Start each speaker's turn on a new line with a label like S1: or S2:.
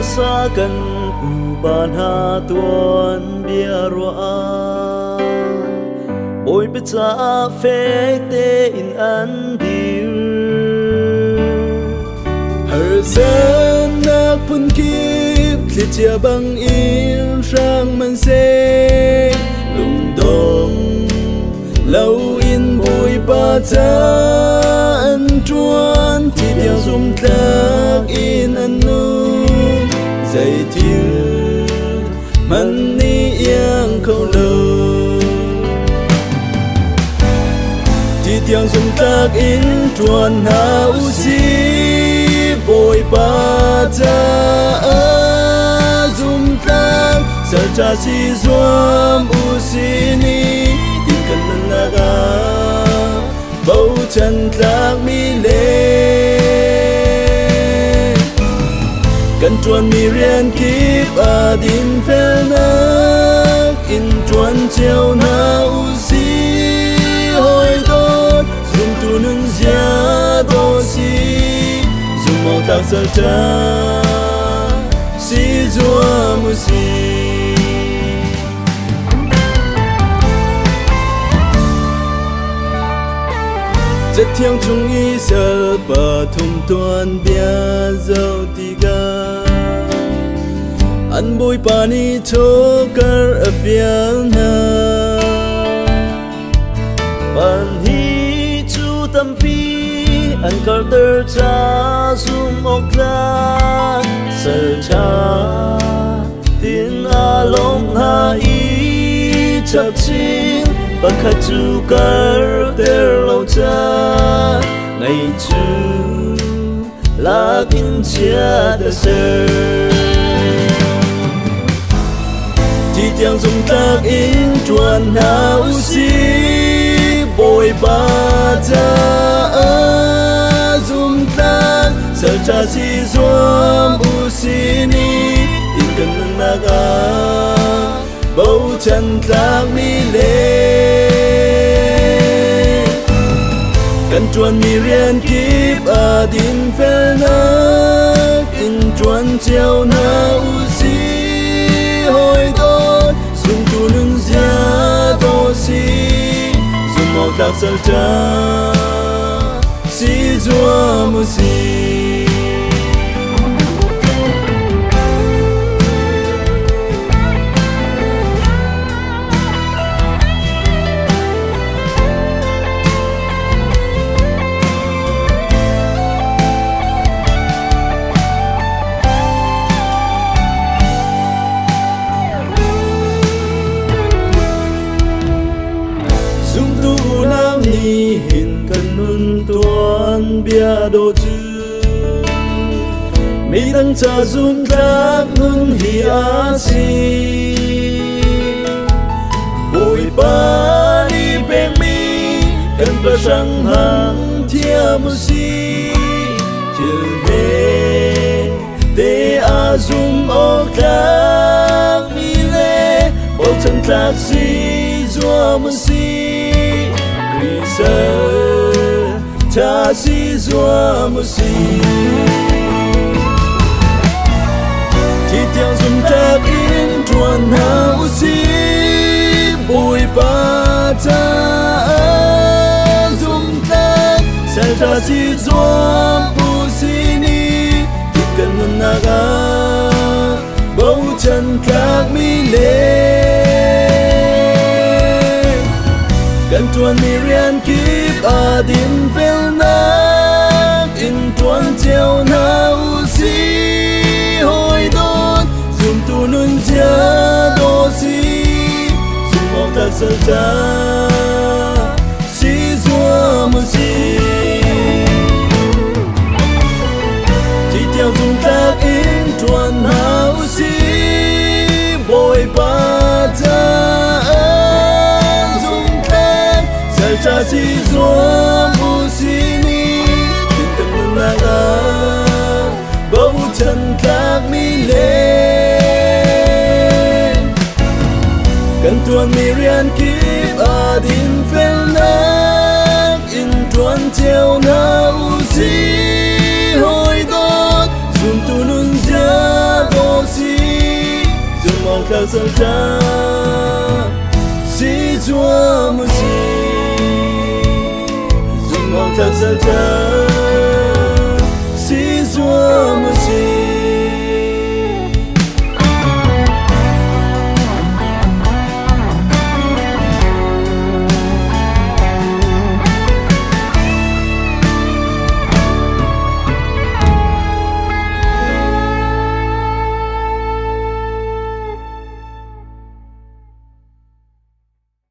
S1: sa kan ban ha tuan bia roa ôi biết cha phê tê in an dir
S2: hở dân nạc phun kiếp liệt chia bằng in sang man se lùng đông lâu in bụi ba cha an truan thì tiêu zoom lạc in an nu dây thiêu man ni yang khâu lâu thì tiêu zoom lạc in truan ha usi bụi ba cha zoom lạc sa cha si zoom usi ni tin cần naga bầu chân lạc mi lệ cần chuan mi riêng kíp à din phèn nắc in chuan chiều na usi hồi đốt dùng tu nun zia đô si dùng màu tạc sơ cha si zua musi chất thiêng chung ý sợ bà thùng tuan bia dâu tiga ăn bôi pani cho कर ở phía na
S1: ban hi chu tâm pi an kar ter cha zum okla sơ cha tin a long ha i chap chin bác khách chu कर ter lâu cha ngày chu là in chia de sơ chỉ tiếng dùng tác in chuan ha usi bồi ba cha dùng tác sơ cha si zoom usi ni tin cần naga bầu chân lạc mi lệ cần chuan mi riêng kíp à din phèn nắc in chuan chiều na usi hồi đốt dùng tu nun zia đô si dùng màu tạc sơ cha si zua musi hin kan nun tuan bia do chu mi dang cha zum lạc nun hi a si bụi ba đi beng mi kan ba sang hang thia mu si chiều về te a zum o lạc mi le o chân lạc si zua mu si cha si zua musi thì tiếng dùng tác in chuan ha usi bụi ba cha dùng tác sẽ cha si zua musi ni thì cần naga bầu chân các mi lệ cần tuan mi riêng kíp à din phèn nắc in tuan chiều na usi hồi đốt dùng tu nun zia đô si dùng màu tạc sơ cha si zua musi chỉ theo dùng tác in tuan ha usi bồi ba cha cha si zua musi ni tin cần naga bầu chân các mi lệ cần tuan mi riêng kíp à din phèn nắc in tuan chiều na usi hồi đốt dùng tu nun zia khờ sơ cha si chúa mu si dùng mong khờ sơ cha si chúa mu